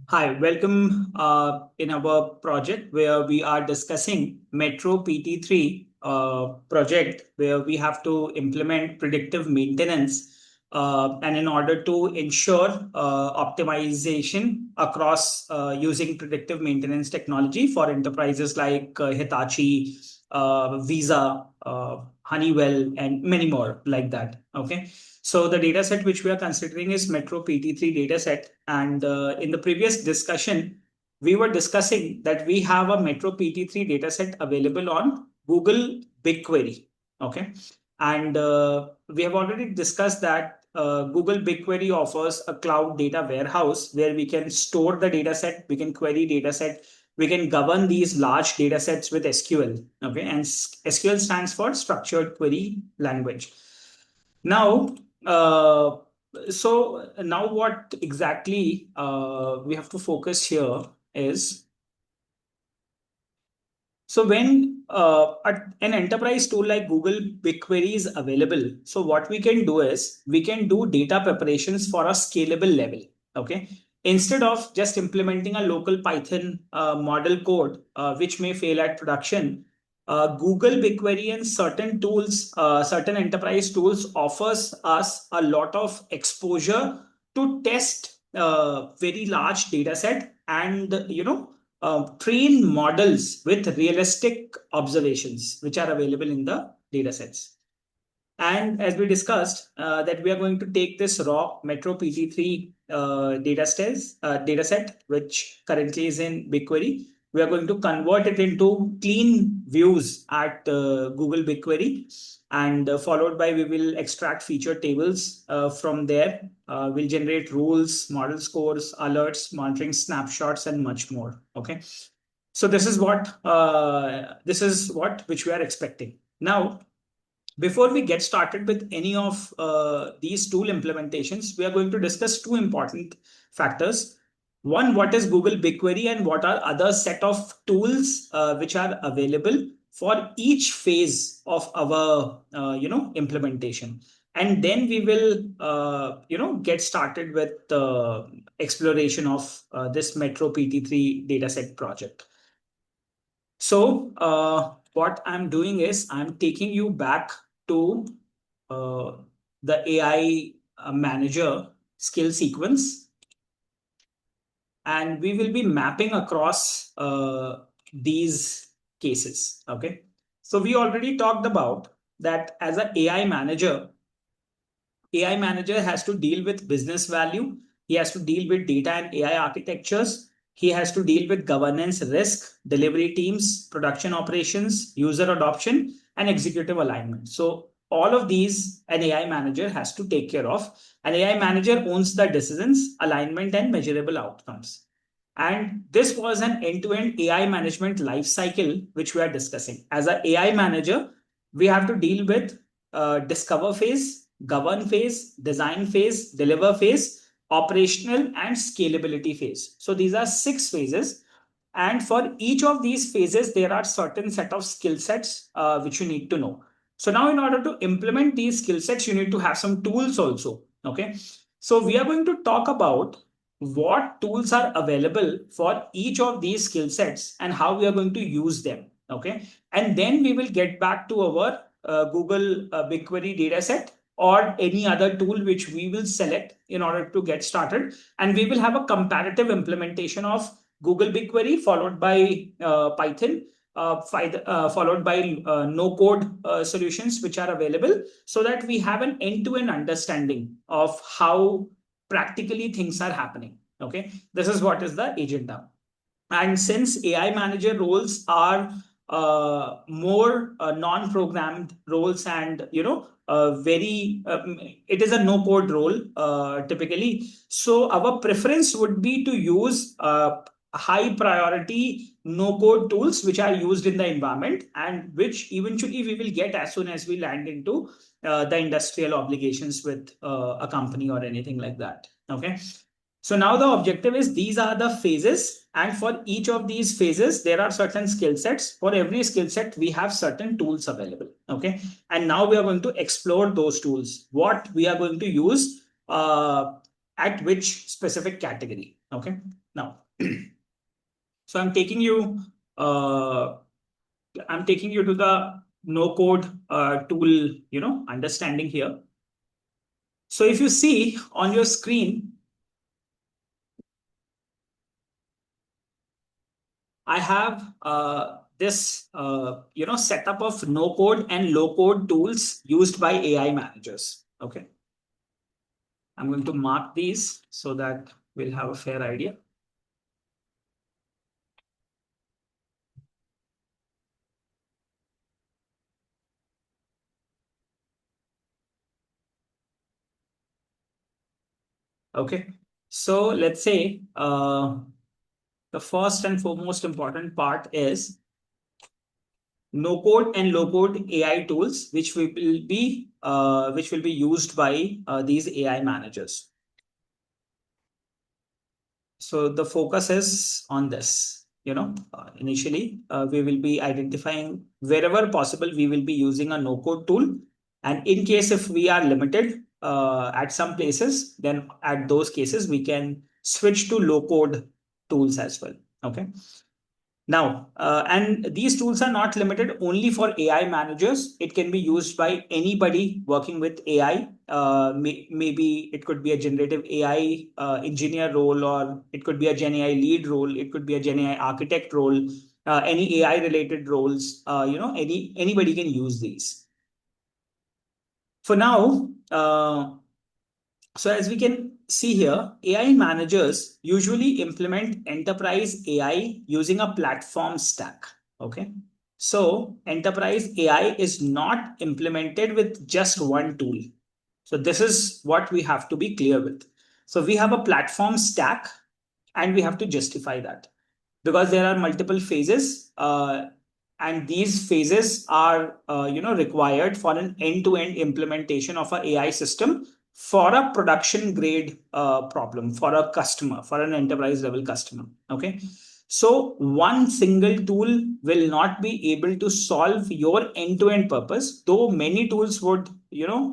Hi, welcome in our project where we are discussing Metro PT3 project where we have to implement predictive maintenance and in order to ensure optimization across using predictive maintenance technology for enterprises like Hitachi, Visa, Honeywell, and many more like that. Okay. So the data set which we are considering is Metro PT3 data set. And in the previous discussion, we were discussing that we have a Metro PT3 data set available on Google BigQuery. Okay. And we have already discussed that Google BigQuery offers a cloud data warehouse where we can store the data set, we can query data set, we can govern these large data sets with SQL. Okay. And SQL stands for Structured Query Language. Now, so now what exactly we have to focus here is so when an enterprise tool like Google BigQuery is available, so what we can do is we can do data preparations for a scalable level. Okay. Instead of just implementing a local Python model code, which may fail at production, Google BigQuery and certain tools, certain enterprise tools offers us a lot of exposure to test very large data set and train models with realistic observations which are available in the data sets. And as we discussed, that we are going to take this raw Metro PT3 data set, which currently is in BigQuery. We are going to convert it into clean views at Google BigQuery, and followed by we will extract feature tables from there. We'll generate rules, model scores, alerts, monitoring snapshots, and much more. Okay, so this is what which we are expecting now. Before we get started with any of these tool implementations, we are going to discuss two important factors. One, what is Google BigQuery and what are other set of tools which are available for each phase of our implementation. And then we will get started with the exploration of this Metro PT3 dataset project. So what I'm doing is I'm taking you back to uh, the AI manager skill sequence, and we will be mapping across these cases. Okay. So we already talked about that as an AI manager has to deal with business value. He has to deal with data and AI architectures. He has to deal with governance, risk, delivery teams, production operations, user adoption, and executive alignment. So all of these an AI manager has to take care of. An AI manager owns the decisions, alignment, and measurable outcomes. And this was an end-to-end AI management lifecycle, which we are discussing. As an AI manager, we have to deal with discover phase, govern phase, design phase, deliver phase, operational, and scalability phase. So these are 6 phases. And for each of these phases, there are certain set of skill sets which you need to know. So now in order to implement these skill sets, you need to have some tools also. Okay. So we are going to talk about what tools are available for each of these skill sets and how we are going to use them. Okay. And then we will get back to our Google BigQuery dataset or any other tool which we will select in order to get started. And we will have a comparative implementation of Google BigQuery followed by Python, followed by no-code solutions which are available so that we have an end-to-end understanding of how practically things are happening. Okay, this is what is the agenda. And since AI manager roles are more non-programmed roles and very it is a no code role typically, so our preference would be to use high priority no code tools which are used in the environment and which eventually we will get as soon as we land into the industrial obligations with a company or anything like that. Okay, so now the objective is these are the phases, and for each of these phases, there are certain skill sets. For every skill set, we have certain tools available. Okay. And now we are going to explore those tools, what we are going to use at which specific category. Okay. Now, so I'm taking you to the no code tool, understanding here. So if you see on your screen, I have this setup of no code and low code tools used by AI managers. Okay. I'm going to mark these so that we'll have a fair idea. Okay. So let's say the first and foremost important part is no code and low code AI tools, which will be used by these AI managers. So the focus is on this. Initially, we will be identifying wherever possible, we will be using a no code tool. And in case if we are limited at some places, then at those cases, we can switch to low code tools as well. Okay. Now, and these tools are not limited only for AI managers. It can be used by anybody working with AI. Maybe it could be a generative AI engineer role, or it could be a GenAI lead role. It could be a GenAI architect role. Any AI related roles. Anybody can use these. For now, so as we can see here, AI managers usually implement enterprise AI using a platform stack. Okay. So enterprise AI is not implemented with just one tool. So this is what we have to be clear with. So we have a platform stack and we have to justify that because there are multiple phases, and these phases are required for an end-to-end implementation of an AI system for a production grade problem for a customer, for an enterprise level customer. Okay. So one single tool will not be able to solve your end-to-end purpose, though many tools would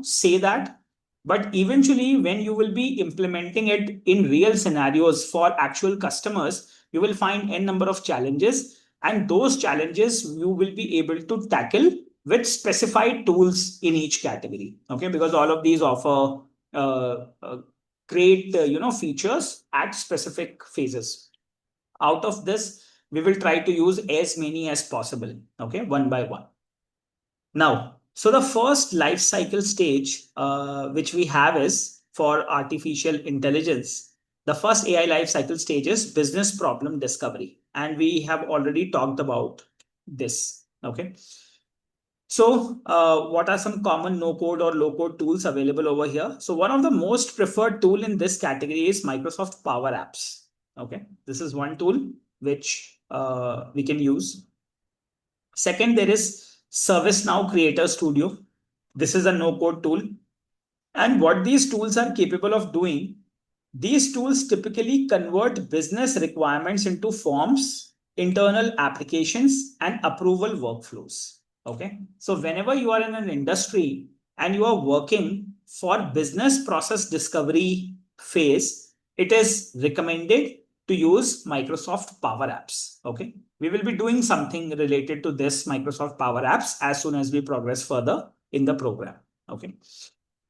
say that. But eventually, when you will be implementing it in real scenarios for actual customers, you will find n number of challenges, and those challenges you will be able to tackle with specified tools in each category. Okay, because all of these offer great features at specific phases. Out of this, we will try to use as many as possible. Okay, one by one. Now, so the first life cycle stage which we have is for artificial intelligence. The first AI life cycle stage is business problem discovery. And we have already talked about this. Okay. So, what are some common no code or low code tools available over here? So, one of the most preferred tool in this category is Microsoft Power Apps. Okay. This is one tool which we can use. Second, there is ServiceNow Creator Studio. This is a no-code tool. And what these tools are capable of doing, these tools typically convert business requirements into forms, internal applications, and approval workflows. Okay. So whenever you are in an industry and you are working for business process discovery phase, it is recommended to use Microsoft Power Apps. Okay. We will be doing something related to this Microsoft Power Apps as soon as we progress further in the program. Okay.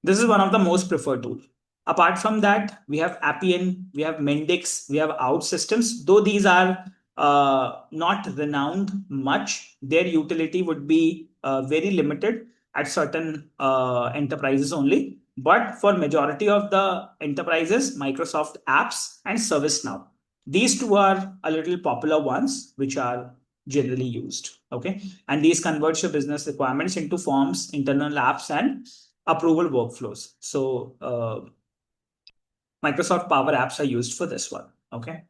This is one of the most preferred tools. Apart from that, we have Appian, we have Mendix, we have OutSystems. Though these are not renowned much, their utility would be very limited at certain enterprises only. But for majority of the enterprises, Microsoft Apps and ServiceNow. These two are a little popular ones, which are generally used. Okay. And these convert your business requirements into forms, internal apps, and approval workflows. So Microsoft Power Apps are used for this one. Okay.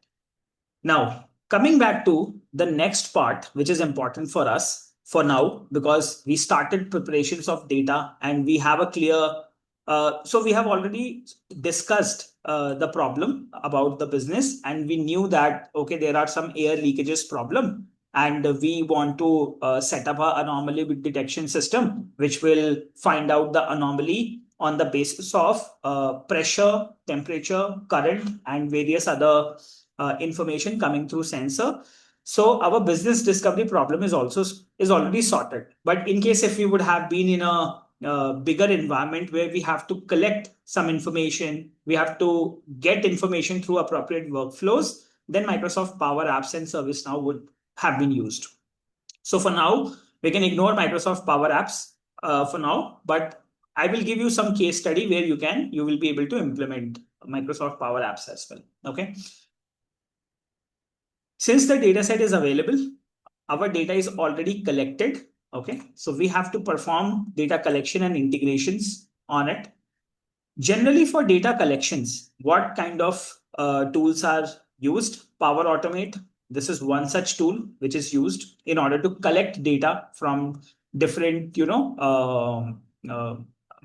Now, coming back to the next part, which is important for us for now, because we started preparations of data and we have a clear, so we have already discussed the problem about the business, and we knew that, okay, there are some air leakages problem, and we want to set up an anomaly detection system, which will find out the anomaly on the basis of pressure, temperature, current, and various other information coming through sensor. So our business discovery problem is already sorted. But in case if we would have been in a bigger environment where we have to collect some information, we have to get information through appropriate workflows, then Microsoft Power Apps and ServiceNow would have been used. So for now, we can ignore Microsoft Power Apps for now, but I will give you some case study where you will be able to implement Microsoft Power Apps as well. Okay. Since the data set is available, our data is already collected. Okay. So we have to perform data collection and integrations on it. Generally, for data collections, what kind of tools are used? Power Automate. This is one such tool which is used in order to collect data from different,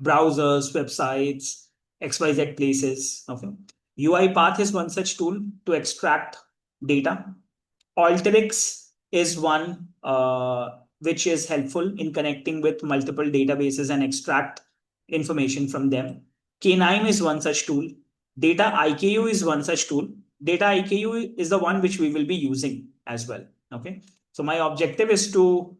browsers, websites, XYZ places. Okay. UiPath is one such tool to extract data. Alteryx is one which is helpful in connecting with multiple databases and extract information from them. KNIME is one such tool. Dataiku is one such tool. Dataiku is the one which we will be using as well. Okay. So my objective is to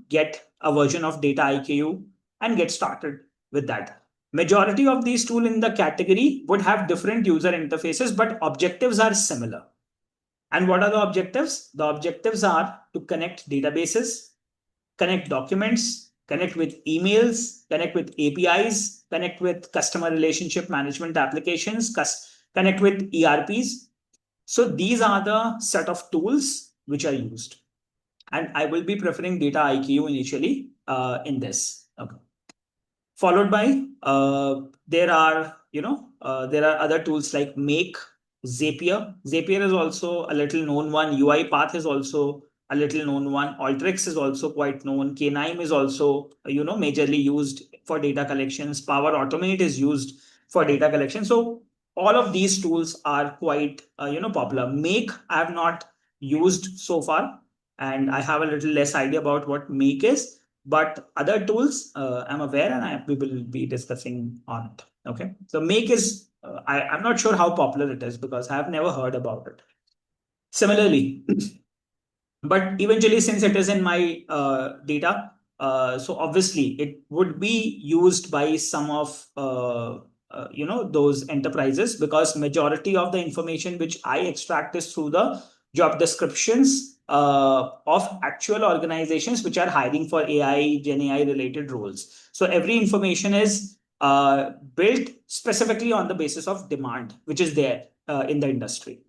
get a version of Dataiku and get started with that. Majority of these tools in the category would have different user interfaces, but objectives are similar. And what are the objectives? The objectives are to connect databases, connect documents, connect with emails, connect with APIs, connect with customer relationship management applications, connect with ERPs. So these are the set of tools which are used. And I will be preferring Dataiku initially in this. Okay. Followed by there are other tools like Make, Zapier. Zapier is also a little known one. UiPath is also a little known one. Alteryx is also quite known. KNIME is also majorly used for data collections. Power Automate is used for data collection. So all of these tools are quite popular. Make I have not used so far, and I have a little less idea about what Make is. But other tools I'm aware, and we will be discussing on it. Okay, so Make is I'm not sure how popular it is because I have never heard about it. Similarly, but eventually, since it is in my data, so obviously it would be used by some of those enterprises, because majority of the information which I extract is through the job descriptions of actual organizations which are hiring for AI, Gen AI related roles. So every information is built specifically on the basis of demand, which is there in the industry.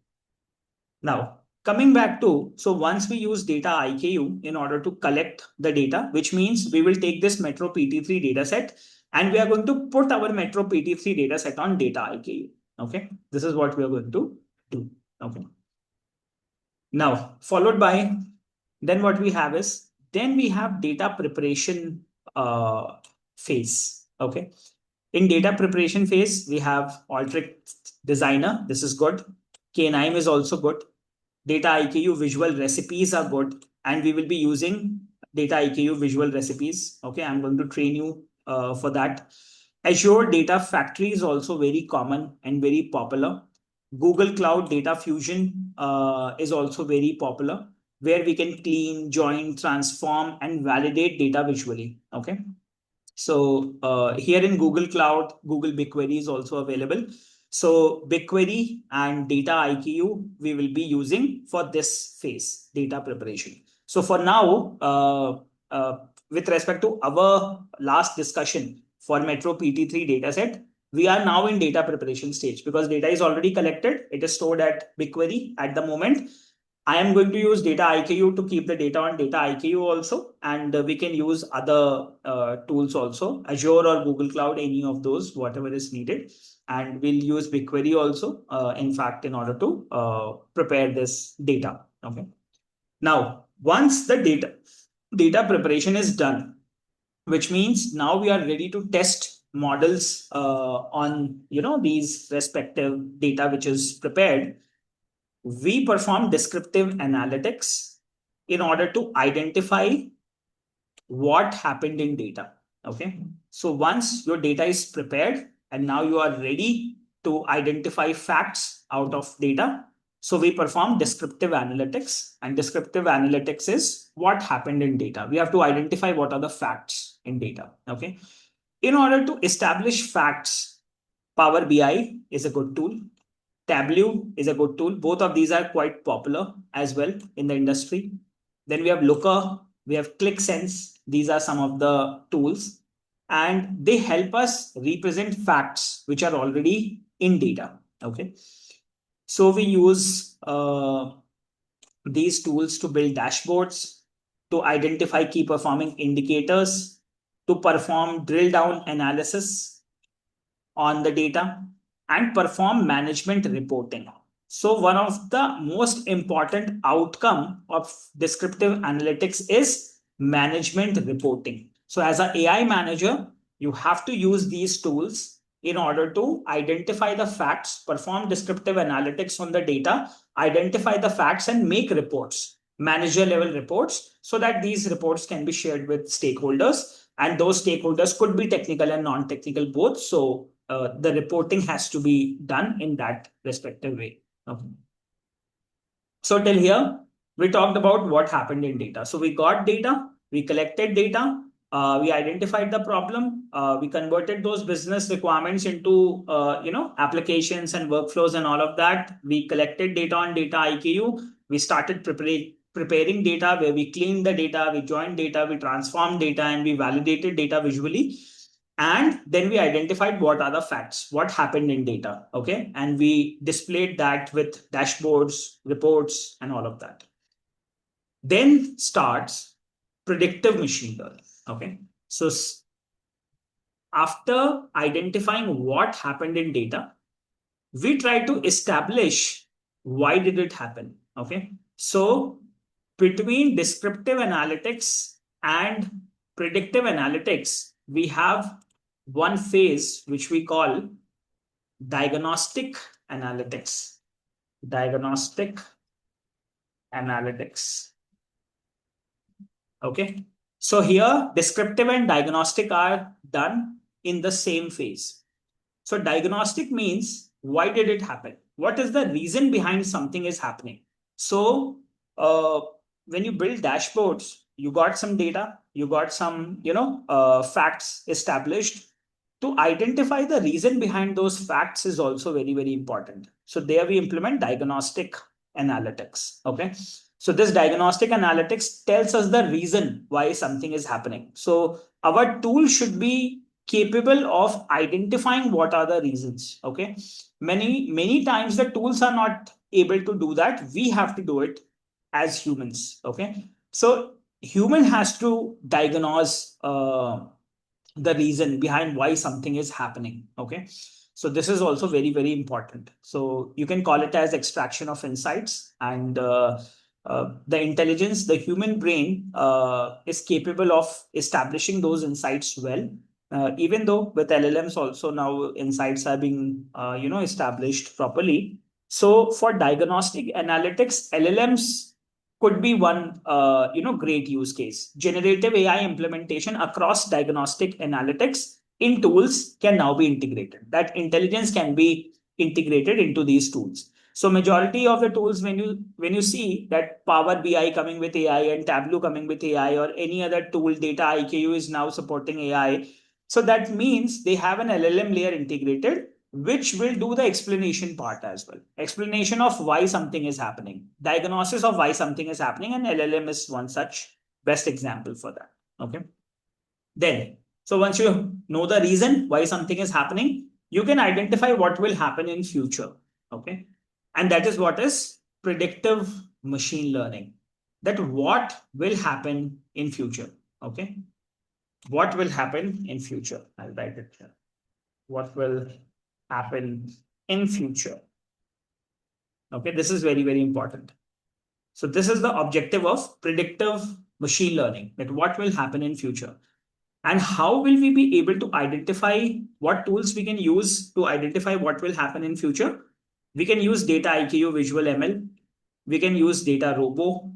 Now, coming back to, so once we use Dataiku in order to collect the data, which means we will take this Metro PT3 data set and we are going to put our Metro PT3 data set on Dataiku. Okay, this is what we are going to do. Okay. Now, followed by, then what we have is, then we have data preparation phase. Okay. In data preparation phase, we have Alteryx Designer. This is good. KNIME is also good. Dataiku visual recipes are good. And we will be using Dataiku visual recipes. Okay, I'm going to train you for that. Azure Data Factory is also very common and very popular. Google Cloud Data Fusion is also very popular, where we can clean, join, transform, and validate data visually. Okay. So here in Google Cloud, Google BigQuery is also available. So BigQuery and Dataiku we will be using for this phase, data preparation. So for now, with respect to our last discussion for Metro PT3 dataset, we are now in data preparation stage because data is already collected. It is stored at BigQuery at the moment. I am going to use Dataiku to keep the data on Dataiku also, and we can use other tools also, Azure or Google Cloud, any of those, whatever is needed. And we'll use BigQuery also, in fact, in order to prepare this data. Okay. Now, once the data preparation is done, which means now we are ready to test models on these respective data which is prepared. We perform descriptive analytics in order to identify what happened in data. Okay. So once your data is prepared and now you are ready to identify facts out of data, so we perform descriptive analytics, and descriptive analytics is what happened in data. We have to identify what are the facts in data. Okay. In order to establish facts, Power BI is a good tool. Tableau is a good tool. Both of these are quite popular as well in the industry. Then we have Looker, we have ClickSense. These are some of the tools, and they help us represent facts which are already in data. Okay. So we use these tools to build dashboards, to identify key performing indicators, to perform drill down analysis on the data, and perform management reporting. So one of the most important outcome of descriptive analytics is management reporting. So as an AI manager, you have to use these tools in order to identify the facts, perform descriptive analytics on the data, identify the facts, and make reports, manager level reports, so that these reports can be shared with stakeholders. And those stakeholders could be technical and non-technical both. So the reporting has to be done in that respective way. Okay. So till here, we talked about what happened in data. So we got data, we collected data, we identified the problem, we converted those business requirements into applications and workflows and all of that. We collected data on Dataiku. We started preparing data where we cleaned the data, we joined data, we transformed data, and we validated data visually. And then we identified what are the facts, what happened in data. Okay. And we displayed that with dashboards, reports, and all of that. Then starts predictive machine learning. Okay. So after identifying what happened in data, we try to establish why did it happen. Okay. So between descriptive analytics and predictive analytics, we have one phase which we call diagnostic analytics. Diagnostic analytics. Okay. So here, descriptive and diagnostic are done in the same phase. So diagnostic means why did it happen? What is the reason behind something is happening? So when you build dashboards, you got some data, you got some facts established. To identify the reason behind those facts is also very, very important. So there we implement diagnostic analytics. Okay. So this diagnostic analytics tells us the reason why something is happening. So our tool should be capable of identifying what are the reasons. Okay. Many times the tools are not able to do that. We have to do it as humans. Okay. So human has to diagnose the reason behind why something is happening. Okay. So this is also very, very important. So you can call it as extraction of insights, and the intelligence, the human brain is capable of establishing those insights well. Even though with LLMs also now insights are being established properly. So for diagnostic analytics, LLMs could be one great use case. Generative AI implementation across diagnostic analytics in tools can now be integrated. That intelligence can be integrated into these tools. So majority of the tools, when you see that Power BI coming with AI and Tableau coming with AI, or any other tool, Dataiku is now supporting AI. So that means they have an LLM layer integrated, which will do the explanation part as well. Explanation of why something is happening, diagnosis of why something is happening, and LLM is one such best example for that. Okay. Then, so once you know the reason why something is happening, you can identify what will happen in future. Okay. And that is what is predictive machine learning. That what will happen in future. Okay. What will happen in future? I'll write it here. What will happen in future? Okay, this is very, very important. So this is the objective of predictive machine learning, that what will happen in future. And how will we be able to identify what tools we can use to identify what will happen in future? We can use Dataiku Visual ML. We can use DataRobot.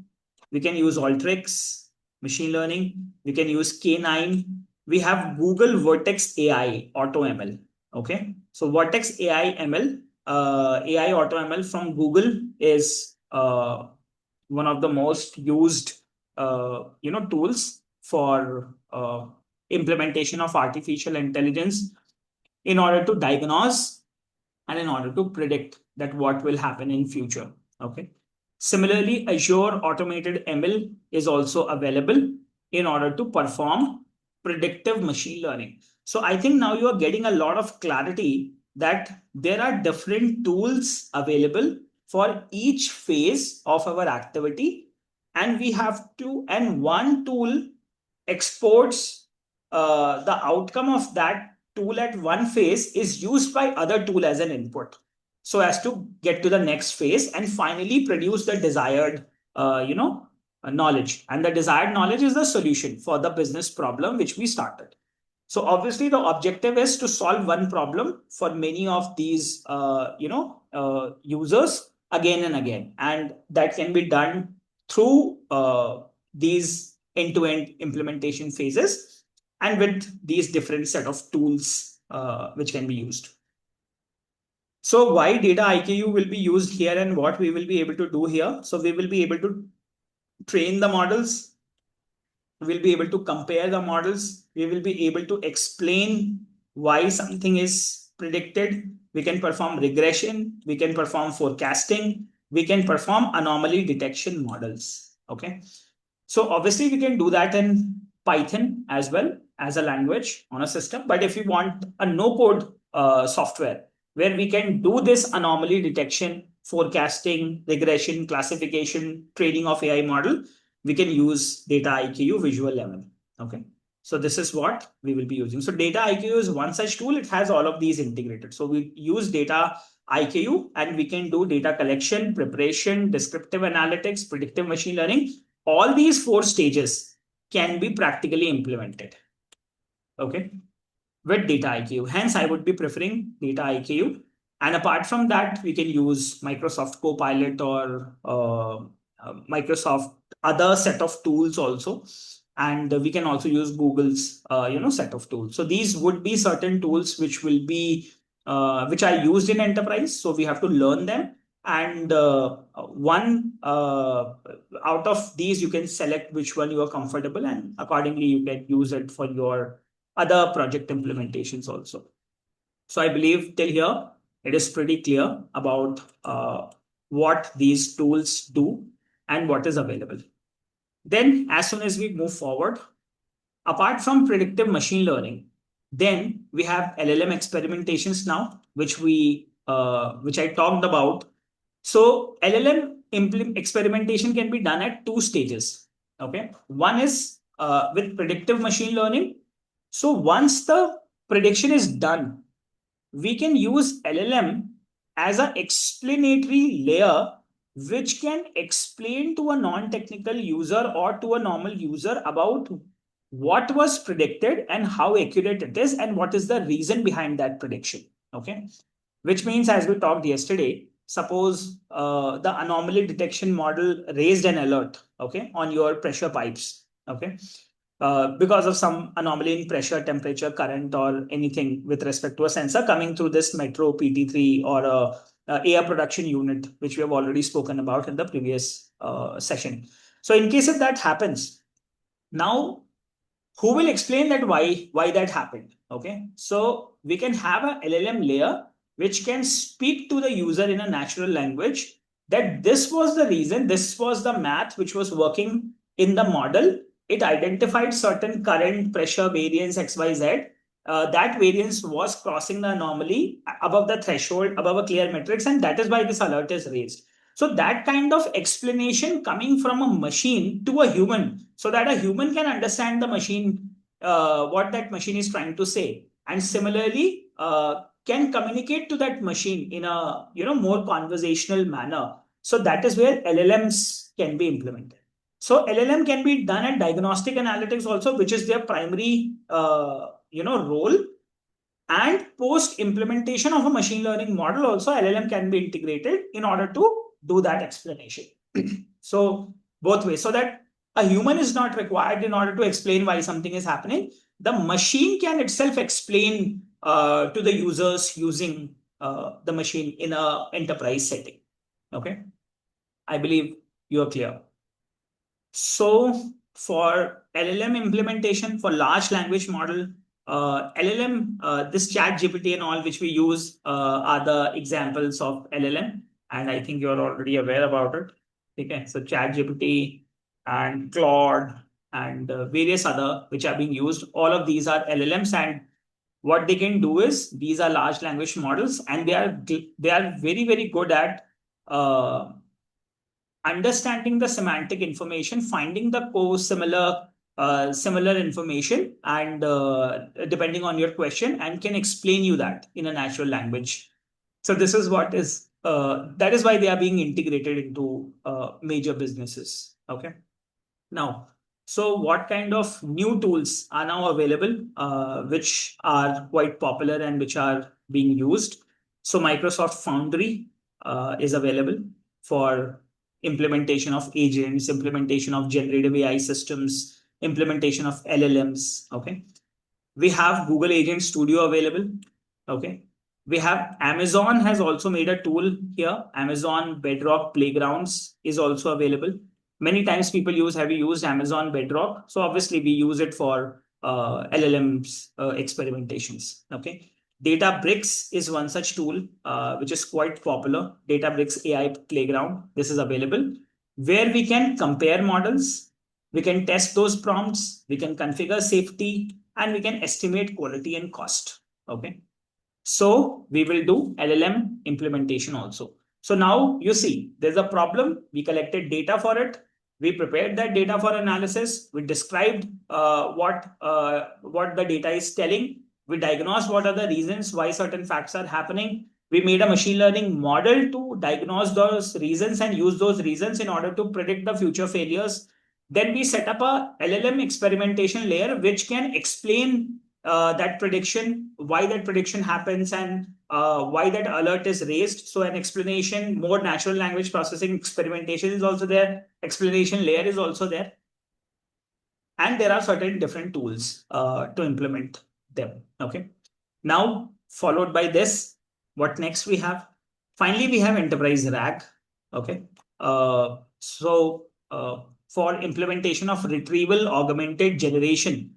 We can use Alteryx machine learning. We can use KNIME. we have Google Vertex AI Auto ML. Okay, so Vertex AI ML, AI Auto ML from Google is one of the most used tools for implementation of artificial intelligence in order to diagnose and in order to predict that what will happen in future. Okay. Similarly, Azure Automated ML is also available in order to perform predictive machine learning. So I think now you are getting a lot of clarity that there are different tools available for each phase of our activity, and we have to, and one tool exports the outcome of that tool at one phase is used by other tool as an input, so as to get to the next phase and finally produce the desired knowledge, and the desired knowledge is the solution for the business problem which we started. So obviously the objective is to solve one problem for many of these users again and again, and that can be done through these end-to-end implementation phases and with these different set of tools which can be used. So why Dataiku will be used here and what we will be able to do here? So we will be able to train the models, we'll be able to compare the models, we will be able to explain why something is predicted, we can perform regression, we can perform forecasting, we can perform anomaly detection models. Okay, so obviously we can do that in Python as well as a language on a system, but if you want a no code software where we can do this anomaly detection, forecasting, regression, classification, training of AI model, we can use Dataiku Visual ML. Okay, so this is what we will be using. So Dataiku is one such tool. It has all of these integrated. So we use Dataiku and we can do data collection, preparation, descriptive analytics, predictive machine learning. All these 4 stages can be practically implemented. Okay, with Dataiku. Hence, I would be preferring Dataiku. And apart from that, we can use Microsoft Copilot or Microsoft other set of tools also. And we can also use Google's set of tools. So these would be certain tools which will be which are used in enterprise. So we have to learn them. And one out of these, you can select which one you are comfortable, and accordingly you can use it for your other project implementations also. So I believe till here, it is pretty clear about what these tools do and what is available. Then as soon as we move forward, apart from predictive machine learning, then we have LLM experimentations now, which I talked about. So LLM experimentation can be done at 2 stages. Okay, one is with predictive machine learning. So once the prediction is done, we can use LLM as an explanatory layer which can explain to a non-technical user or to a normal user about what was predicted and how accurate it is and what is the reason behind that prediction. Okay, which means, as we talked yesterday, suppose the anomaly detection model raised an alert, okay, on your pressure pipes, okay, because of some anomaly in pressure, temperature, current, or anything with respect to a sensor coming through this Metro PT3 or a air production unit, which we have already spoken about in the previous session. So in case if that happens, now who will explain that why that happened? Okay, so we can have a LLM layer which can speak to the user in a natural language that this was the reason, this was the math which was working in the model. It identified certain current, pressure, variance, XYZ. That variance was crossing the anomaly above the threshold, above a clear matrix, and that is why this alert is raised. So that kind of explanation coming from a machine to a human, so that a human can understand the machine, what that machine is trying to say, and similarly can communicate to that machine in a more conversational manner. So that is where LLMs can be implemented. So LLM can be done at diagnostic analytics also, which is their primary role. And post implementation of a machine learning model also, LLM can be integrated in order to do that explanation. So both ways, so that a human is not required in order to explain why something is happening. the machine can itself explain to the users using the machine in a enterprise setting. Okay, I believe you are clear. So for LLM implementation for large language model, LLM, this chat GPT and all which we use are the examples of LLM. And I think you're already aware about it. Okay, so chat GPT and Claude and various other which are being used. All of these are LLMs, and what they can do is these are large language models, and they are very very good at uh, understanding the semantic information, finding the similar information, and depending on your question, and can explain you that in a natural language. So this is what is that is why they are being integrated into major businesses. Okay. Now, so what kind of new tools are now available, which are quite popular and which are being used? So Microsoft Foundry is available for implementation of agents, implementation of generative AI systems, implementation of LLMs. Okay. We have Google Agent Studio available. Okay. We have Amazon has also made a tool here. Amazon Bedrock Playgrounds is also available. Many times people use, have you used Amazon Bedrock? So obviously we use it for LLMs experimentations. Okay. Databricks is one such tool which is quite popular. Databricks AI Playground. This is available where we can compare models, we can test those prompts, we can configure safety, and we can estimate quality and cost. Okay. So we will do LLM implementation also. So now you see there's a problem. We collected data for it. We prepared that data for analysis. We described what the data is telling. We diagnosed what are the reasons why certain facts are happening. We made a machine learning model to diagnose those reasons and use those reasons in order to predict the future failures. Then we set up a LLM experimentation layer which can explain that prediction, why that prediction happens, and why that alert is raised. So an explanation, more natural language processing experimentation is also there. Explanation layer is also there. And there are certain different tools to implement them. Okay. Now, followed by this, what next we have? Finally, we have enterprise RAG. Okay. For implementation of retrieval augmented generation,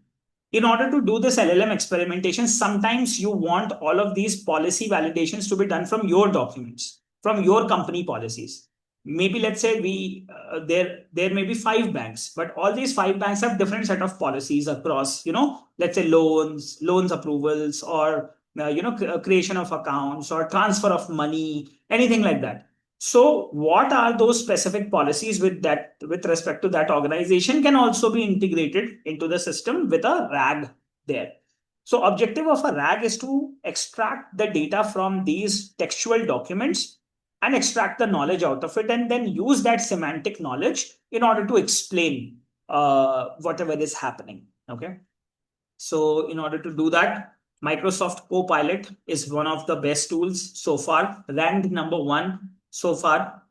in order to do this LLM experimentation, sometimes you want all of these policy validations to be done from your documents, from your company policies. Maybe let's say there may be 5 banks, but all these 5 banks have different set of policies across, let's say loans approvals, or creation of accounts or transfer of money, anything like that. So what are those specific policies with respect to that organization can also be integrated into the system with a RAG there. So objective of a RAG is to extract the data from these textual documents and extract the knowledge out of it, and then use that semantic knowledge in order to explain whatever is happening. Okay. So in order to do that, Microsoft Copilot is one of the best tools so far, ranked number one so far,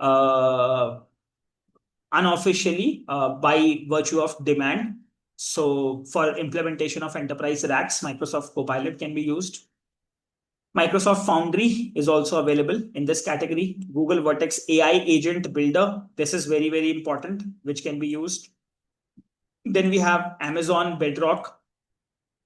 unofficially by virtue of demand. So for implementation of enterprise racks, Microsoft Copilot can be used. Microsoft Foundry is also available in this category. Google Vertex AI Agent Builder. This is very, very important, which can be used. Then we have Amazon Bedrock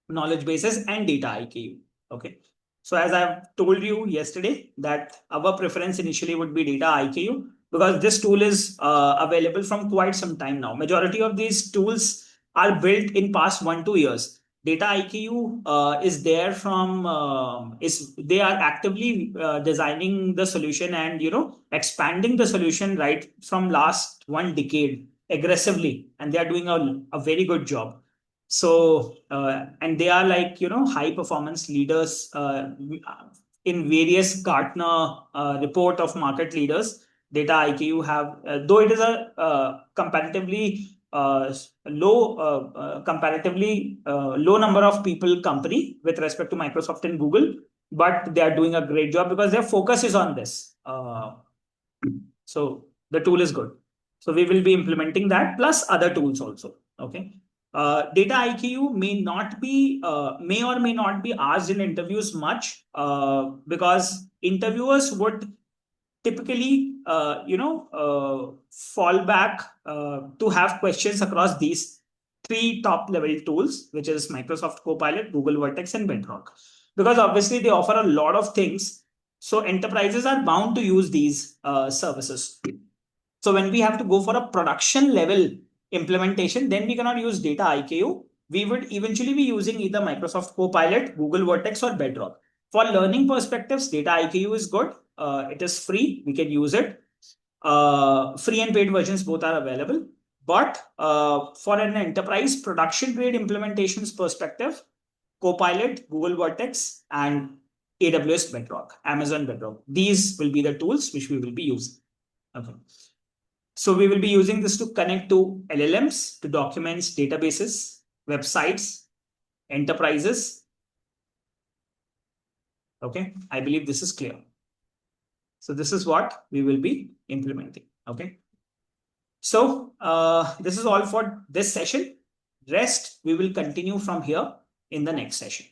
knowledge bases and Dataiku. Okay. So as I've told you yesterday that our preference initially would be Dataiku because this tool is available from quite some time now. Majority of these tools are built in past 1-2 years. Dataiku is there from they are actively designing the solution and expanding the solution right from last 1 decade aggressively, and they are doing a very good job. So, and they are like, high performance leaders in various Gartner report of market leaders. Dataiku have, though it is a comparatively low number of people company with respect to Microsoft and Google, but they are doing a great job because their focus is on this. So the tool is good. So we will be implementing that plus other tools also. Okay. Dataiku may or may not be asked in interviews much because interviewers would typically, fall back to have questions across these three top level tools, which is Microsoft Copilot, Google Vertex, and Bedrock. Because obviously they offer a lot of things. So enterprises are bound to use these services. So when we have to go for a production level implementation, then we cannot use Dataiku. We would eventually be using either Microsoft Copilot, Google Vertex, or Bedrock. For learning perspectives, Dataiku is good. It is free. We can use it. Free and paid versions both are available. But for an enterprise production grade implementations perspective, Copilot, Google Vertex, and AWS Bedrock, Amazon Bedrock. These will be the tools which we will be using. Okay. So we will be using this to connect to LLMs, to documents, databases, websites, enterprises. Okay, I believe this is clear. So this is what we will be implementing. Okay. So this is all for this session. Rest we will continue from here in the next session.